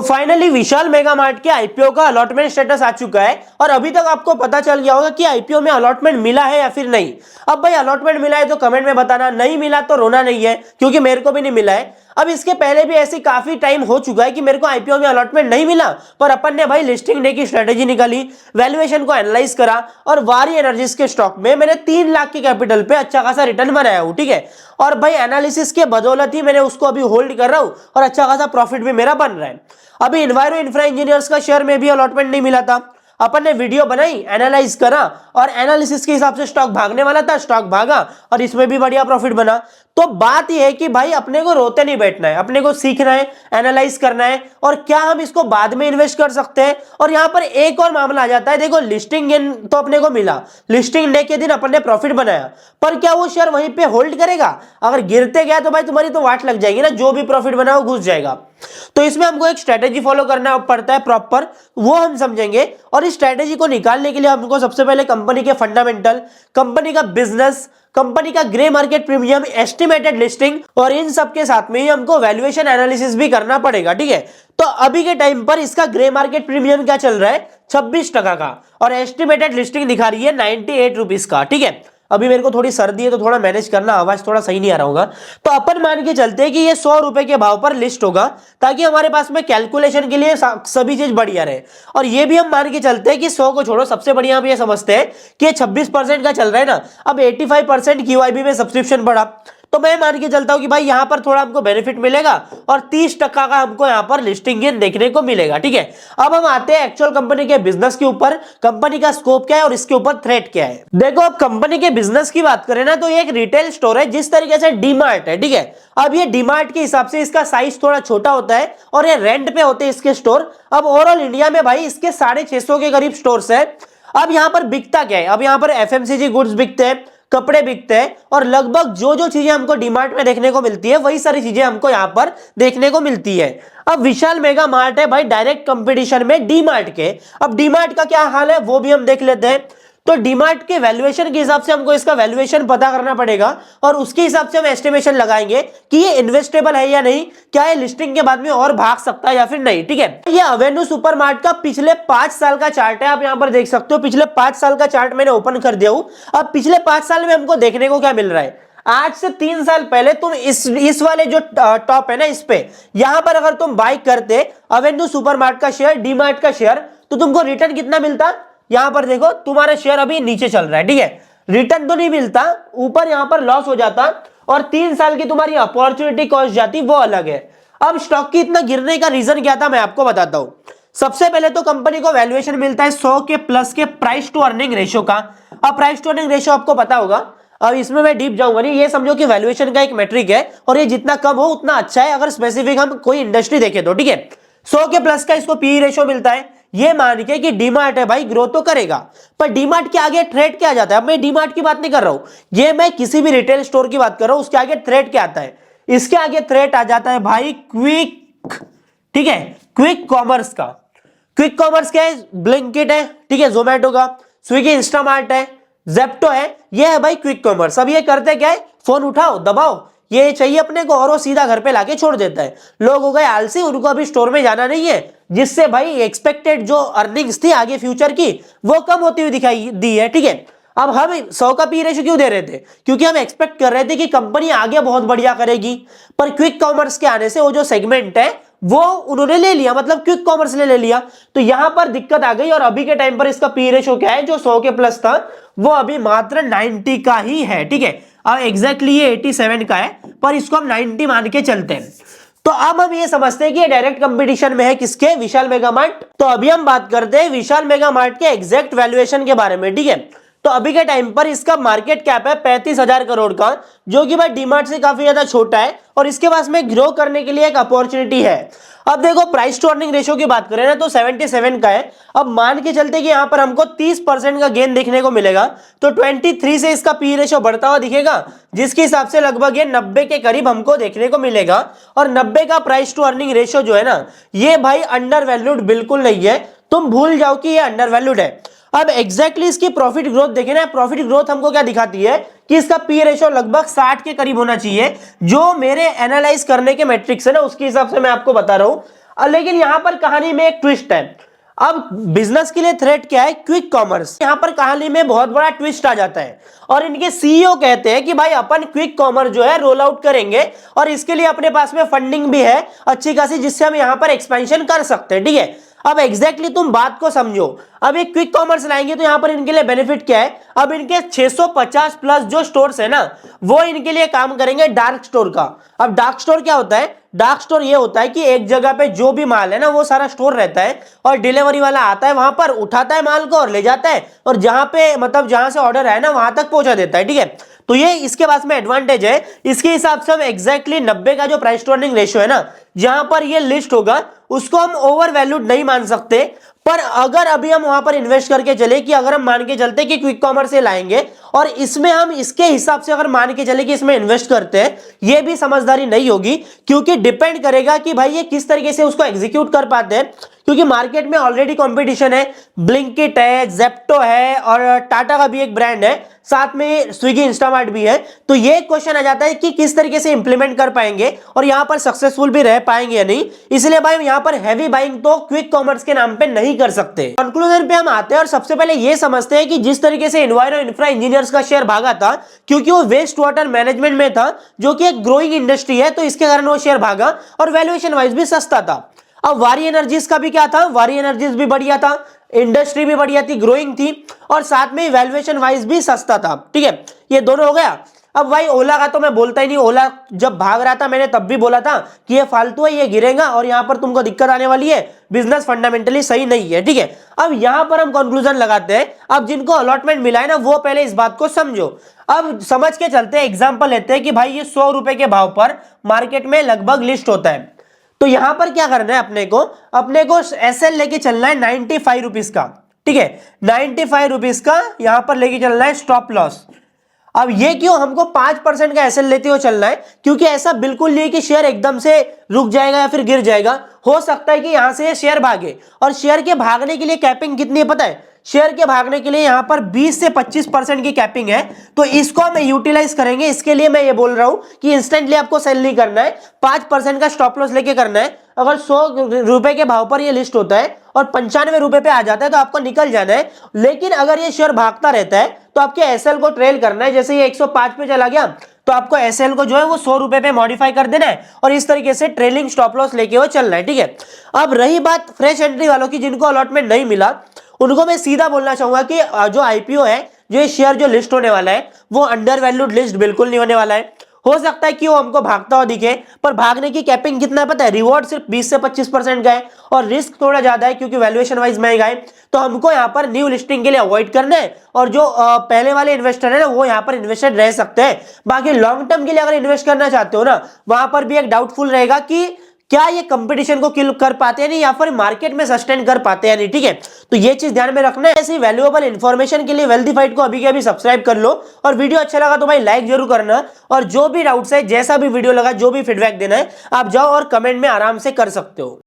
Finally विशाल mega mart के IPO का allotment status आ चुका है और अभी तक आपको पता चल गया होगा कि आईपीओ में अलॉटमेंट मिला है या फिर नहीं। अब भाई अलॉटमेंट मिला है तो कमेंट में बताना, नहीं मिला तो रोना नहीं है, क्योंकि मेरे को भी नहीं मिला है। अब इसके पहले भी ऐसी काफी टाइम हो चुका है कि मेरे को आईपीओ में अलॉटमेंट नहीं मिला, पर अपन ने भाई लिस्टिंग डे की स्ट्रेटेजी निकाली, वैल्यूएशन को एनालाइज करा और वारी एनर्जीज के स्टॉक में मैंने 3 लाख के कैपिटल पे अच्छा खासा रिटर्न बनाया हूं, ठीक है। और भाई एनालिसिस के बदौलत ही मैंने उसको अभी होल्ड कर रहा हूं और अच्छा खासा प्रॉफिट भी मेरा बन रहा है। अभी इन्वायरो इंफ्रा इंजीनियर्स का शेयर में भी अलॉटमेंट नहीं मिला था, अपन ने वीडियो बनाई, एनालाइज करा और एनालिसिस के हिसाब से स्टॉक भागने वाला था, स्टॉक भागा और इसमें भी बढ़िया प्रॉफिट बना। तो बात यह है कि भाई अपने को रोते नहीं बैठना है, अपने को सीखना है, एनालाइज करना है और क्या हम इसको बाद में इन्वेस्ट कर सकते हैं। और यहां पर एक और मामला आ जाता है, देखो लिस्टिंग गेन तो अपने को मिला, लिस्टिंग डे के दिन अपन ने प्रॉफिट बनाया, पर क्या वो शेयर वहीं पे होल्ड करेगा? अगर गिरते गया तो भाई तुम्हारी तो वाट लग जाएगी ना, जो भी प्रॉफिट बना वो घुस जाएगा। तो इसमें हमको एक स्ट्रेटेजी फॉलो करना पड़ता है प्रॉपर, वो हम समझेंगे। और इस स्ट्रेटेजी को निकालने के लिए हमको सबसे पहले कंपनी के फंडामेंटल, कंपनी का बिजनेस, कंपनी का grey market premium, estimated listing और इन सब के साथ में ही हमको वैल्यूएशन एनालिसिस भी करना पड़ेगा, ठीक है। तो अभी के टाइम पर इसका ग्रे मार्केट प्रीमियम क्या चल रहा है? 26% का, और एस्टिमेटेड लिस्टिंग दिखा रही है 98 रुपीज का, ठीक है। अभी मेरे को थोड़ी सर्दी है तो थोड़ा मैनेज करना, आवाज थोड़ा सही नहीं आ रहा होगा। तो अपन मान के चलते हैं कि ये 100 रुपए के भाव पर लिस्ट होगा, ताकि हमारे पास में कैलकुलेशन के लिए सभी चीज बढ़िया रहे। और ये भी हम मान के चलते हैं कि 100 को छोड़ो, सबसे बढ़िया हम ये समझते हैं कि ये 26% का चल रहा है ना। अब 85% QIB में सब्सक्रिप्शन बढ़ा, तो मैं मान के चलता हूं कि भाई यहां पर थोड़ा हमको बेनिफिट मिलेगा और 30% का हमको यहां पर लिस्टिंग गेन देखने को मिलेगा, ठीक है। अब हम आते हैं एक्चुअल कंपनी के बिजनेस के ऊपर, कंपनी का स्कोप क्या है और इसके ऊपर थ्रेट क्या है। देखो अब कंपनी के बिजनेस की बात करें ना, तो ये एक रिटेल स्टोर है, जिस तरीके से डीमार्ट है, ठीक है। अब ये डीमार्ट के हिसाब से इसका साइज थोड़ा छोटा होता है और ये रेंट पे होते हैं इसके स्टोर। अब ओवरऑल इंडिया में भाई इसके 650 के करीब स्टोर्स है। अब यहां पर बिकता क्या है? अब यहां पर FMCG गुड्स बिकते हैं, कपड़े बिकते हैं और लगभग जो जो चीजें हमको डीमार्ट में देखने को मिलती है वही सारी चीजें हमको यहां पर देखने को मिलती है। अब विशाल मेगा मार्ट है भाई डायरेक्ट कंपटीशन में डीमार्ट के। अब डीमार्ट का क्या हाल है वो भी हम देख लेते हैं। तो डीमार्ट के वैल्यूएशन के हिसाब से हमको इसका वैल्यूएशन पता करना पड़ेगा और उसके हिसाब से हम एस्टिमेशन लगाएंगे कि ये इन्वेस्टेबल है या नहीं, क्या ये लिस्टिंग के बाद में और भाग सकता है या फिर नहीं, ठीक है। ये अवेन्यू सुपरमार्ट का पिछले 5 साल का चार्ट है, आप यहां पर देख सकते हो। पिछले 5 साल का चार्ट मैंने ओपन कर दिया हूं। अब पिछले 5 साल में हमको देखने को क्या मिल रहा है? आज से 3 साल पहले तुम इस वाले जो टॉप है ना, इस पे यहां पर अगर तुम बाई करते अवेन्यू सुपरमार्ट का शेयर, डीमार्ट का शेयर, तो तुमको रिटर्न कितना मिलता? यहां पर देखो तुम्हारा शेयर अभी नीचे चल रहा है, ठीक है। रिटर्न तो नहीं मिलता, ऊपर यहां पर लॉस हो जाता और 3 साल की तुम्हारी अपॉर्चुनिटी कॉस्ट जाती, वो अलग है। अब स्टॉक की इतना गिरने का रीजन क्या था मैं आपको बताता हूं। सबसे पहले तो कंपनी को वैल्यूएशन मिलता है 100 के प्लस के प्राइस टू अर्निंग रेशियो का। अब प्राइस टू अर्निंग रेशियो आपको पता होगा, अब इसमें मैं डीप जाऊंगा नहीं, ये समझो कि वैल्यूएशन का एक मेट्रिक है और ये जितना कम हो उतना अच्छा है, अगर स्पेसिफिक हम कोई इंडस्ट्री देखें तो, ठीक है। 100 के प्लस का इसको पीई रेशियो मिलता है। ये मान के कि डीमार्ट है भाई ग्रो तो करेगा, पर डीमार्ट के आगे थ्रेट क्या आ जाता है? अब मैं डीमार्ट की बात नहीं कर रहा हूं, ये मैं किसी भी रिटेल स्टोर की बात कर रहा हूं। उसके आगे थ्रेट क्या आता है? इसके आगे थ्रेट आ जाता है भाई क्विक, ठीक है, क्विक कॉमर्स का। क्विक कॉमर्स क्या है? ब्लिंकिट है, ठीक है, जोमेटो का, स्विगी, इंस्टामार्ट है, जेप्टो है, ये है भाई क्विक कॉमर्स। अब ये करते क्या है? फोन उठाओ, दबाओ, ये चाहिए अपने को और वो सीधा घर पे लाके छोड़ देता है। लोग हो गए आलसी, उनको अभी स्टोर में जाना नहीं है, जिससे भाई एक्सपेक्टेड जो अर्निंग्स थी आगे फ्यूचर की वो कम होती हुई दिखाई दी है, ठीक है। अब हम 100 का पी रेशियो क्यों दे रहे थे? क्योंकि हम एक्सपेक्ट कर रहे थे कि कंपनी आगे बहुत बढ़िया करेगी, पर क्विक कॉमर्स के आने से वो जो सेगमेंट है वो उन्होंने ले लिया, मतलब क्विक कॉमर्स ने ले लिया, तो यहां पर दिक्कत आ गई। और अभी के टाइम पर इसका पी रेशियो क्या है? जो 100 के प्लस था वो अभी मात्र 90 का ही है, ठीक है। अब एग्जैक्टली ये 87 का है, पर इसको हम 90 मान के चलते हैं। तो अब हम ये समझते हैं कि ये डायरेक्ट कंपटीशन में है किसके? विशाल मेगा मार्ट। तो अभी हम बात करते हैं विशाल मेगा मार्ट के एग्जैक्ट वैल्यूएशन के बारे में, ठीक है। तो अभी के टाइम पर इसका मार्केट कैप है 35,000 करोड़ का, जो कि भाई डीमार्ट से काफी ज्यादा छोटा है और इसके पास में ग्रो करने के लिए एक अपॉर्चुनिटी है। अब देखो प्राइस टू अर्निंग रेशियो की बात करें ना, तो 77 का है। अब मान के चलते कि यहां पर हमको 30% का गेन देखने को मिलेगा, तो 23 से इसका पी रेशियो बढ़ता हुआ दिखेगा, जिसके हिसाब से लगभग ये 90 के करीब हमको देखने को मिलेगा। और 90 का प्राइस टू अर्निंग रेशियो जो है ना, ये भाई अंडर वैल्यूड बिल्कुल नहीं है, तुम भूल जाओ कि ये अंडर वैल्यूड है। अब एग्जैक्टली इसकी प्रॉफिट ग्रोथ देखें ना, प्रॉफिट ग्रोथ हमको क्या दिखाती है कि इसका पी रेशियो लगभग 60 के करीब होना चाहिए, जो मेरे एनालाइज करने के मैट्रिक्स है ना उसके हिसाब से मैं आपको बता रहा हूं। लेकिन यहां पर कहानी में एक ट्विस्ट है। अब बिजनेस के लिए थ्रेट क्या है? Quick commerce. यहां पर कहानी में बहुत बड़ा ट्विस्ट आ जाता है और इनके सीईओ कहते हैं कि भाई अपन क्विक कॉमर्स जो है रोल आउट करेंगे और इसके लिए अपने पास में फंडिंग भी है अच्छी खासी, जिससे हम यहां पर एक्सपेंशन कर सकते हैं। ठीक है, अब एग्जैक्टली तुम बात को समझो। अब एक क्विक कॉमर्स लाएंगे तो यहां पर इनके लिए बेनिफिट क्या है? अब इनके 650 प्लस जो स्टोर्स है ना, वो इनके लिए काम करेंगे डार्क स्टोर का। अब डार्क स्टोर क्या होता है? डार्क स्टोर ये होता है कि एक जगह पे जो भी माल है ना वो सारा स्टोर रहता है और डिलीवरी वाला आता है, वहां पर उठाता है माल को और ले जाता है और जहां पे मतलब जहां से ऑर्डर है ना वहां तक पहुंचा देता है। ठीक है, तो ये इसके पास में एडवांटेज है। इसके हिसाब से हम एग्जैक्टली 90 का जो प्राइस टू अर्निंग रेशियो है ना, जहां पर ये लिस्ट होगा उसको हम ओवर वैल्यूड नहीं मान सकते। पर अगर अभी हम वहां पर इन्वेस्ट करके चले कि अगर हम मान के चलते कि क्विक कॉमर्स से लाएंगे और इसमें हम इसके हिसाब से अगर मान के चले कि इसमें इन्वेस्ट करते हैं, ये भी समझदारी नहीं होगी, क्योंकि डिपेंड करेगा कि भाई ये किस तरीके से उसको एग्जीक्यूट कर पाते हैं। क्योंकि मार्केट में ऑलरेडी कंपटीशन है, ब्लिंकिट है, जेप्टो है और टाटा का भी एक ब्रांड है, साथ में स्विगी इंस्टामार्ट भी है। तो ये क्वेश्चन आ जाता है कि किस तरीके से इंप्लीमेंट कर पाएंगे और यहां पर सक्सेसफुल भी रह पाएंगे या नहीं। इसलिए भाई यहां पर हैवी बाइंग तो क्विक कॉमर्स के नाम पे नहीं कर सकते। कंक्लूजन पे हम आते हैं और सबसे पहले ये समझते हैं कि जिस तरीके से एनवायरो इंफ्रा इंजीनियर्स का शेयर भागा था, क्योंकि वो वेस्ट वाटर मैनेजमेंट में था जो कि एक ग्रोइंग इंडस्ट्री है, तो इसके कारण वो शेयर भागा और वैल्यूएशन वाइज भी सस्ता था। अब वारी एनर्जीज का भी क्या था? वारी एनर्जीज भी बढ़िया था, इंडस्ट्री भी बढ़िया थी, ग्रोइंग थी और साथ में वैल्यूएशन वाइज भी सस्ता था। ठीक है, ये दोनों हो गया। अब भाई ओला का तो मैं बोलता ही नहीं, ओला जब भाग रहा था मैंने तब भी बोला था कि ये फालतू है, ये गिरेगा और यहां पर तुमको दिक्कत आने वाली है, बिजनेस फंडामेंटली सही नहीं है। ठीक है, अब यहां पर हम कंक्लूजन लगाते हैं। अब जिनको अलॉटमेंट मिला है ना वो पहले इस बात को समझो। अब समझ के चलते हैं, एग्जाम्पल लेते हैं कि भाई ये 100 रुपए के भाव पर मार्केट में लगभग लिस्ट होता है। तो यहां पर क्या करना है अपने को एसएल लेके चलना है 95 रुपीज का। ठीक है, 95 रुपीज का यहां पर लेके चलना है स्टॉप लॉस। अब ये क्यों हमको 5% का एसएल लेते हुए चलना है? क्योंकि ऐसा बिल्कुल नहीं कि शेयर एकदम से रुक जाएगा या फिर गिर जाएगा। हो सकता है कि यहां से शेयर भागे और शेयर के भागने के लिए कैपिंग कितनी है पता है? शेयर के भागने के लिए यहां पर 20 से 25% की कैपिंग है, तो इसको हम यूटिलाइज करेंगे। इसके लिए मैं ये बोल रहा हूं कि इंस्टेंटली आपको सेल नहीं करना है, 5% का स्टॉप लॉस लेके करना है। अगर 100 रुपए के भाव पर ये लिस्ट होता है और 95 रुपए पे आ जाता है तो आपको निकल जाना है। लेकिन अगर ये शेयर भागता रहता है तो आपके एसएल को ट्रेल करना है। जैसे ये 105 पे चला गया तो आपको एसएल को जो है वो 100 रुपए पे मॉडिफाई कर देना है और इस तरीके से ट्रेलिंग स्टॉप लॉस लेके वो चलना है। ठीक है, अब रही बात फ्रेश एंट्री वालों की, जिनको अलॉटमेंट नहीं मिला, उनको मैं सीधा बोलना चाहूंगा कि जो आईपीओ है, जो ये शेयर जो लिस्ट होने वाला है, वो अंडर वैल्यूड लिस्ट बिल्कुल नहीं होने वाला है। हो सकता है कि वो हमको भागता हुआ दिखे, पर भागने की कैपिंग कितना है पता है? रिवॉर्ड सिर्फ 20 से 25% का है और रिस्क थोड़ा ज्यादा है क्योंकि वैल्यूएशन वाइज महंगा है। तो हमको यहाँ पर न्यू लिस्टिंग के लिए अवॉइड करना है और जो पहले वाले इन्वेस्टर है ना वो यहाँ पर इन्वेस्टेड रह सकते हैं। बाकी लॉन्ग टर्म के लिए अगर इन्वेस्ट करना चाहते हो ना, वहां पर भी एक डाउटफुल रहेगा कि क्या ये कंपटीशन को किल कर पाते हैं नहीं, या फिर मार्केट में सस्टेन कर पाते हैं नहीं। ठीक है, तो ये चीज ध्यान में रखना है। ऐसी वैल्यूएबल इंफॉर्मेशन के लिए वेल्थीफाइड को अभी के अभी सब्सक्राइब कर लो और वीडियो अच्छा लगा तो भाई लाइक जरूर करना। और जो भी डाउट्स है, जैसा भी वीडियो लगा, जो भी फीडबैक देना है, आप जाओ और कमेंट में आराम से कर सकते हो।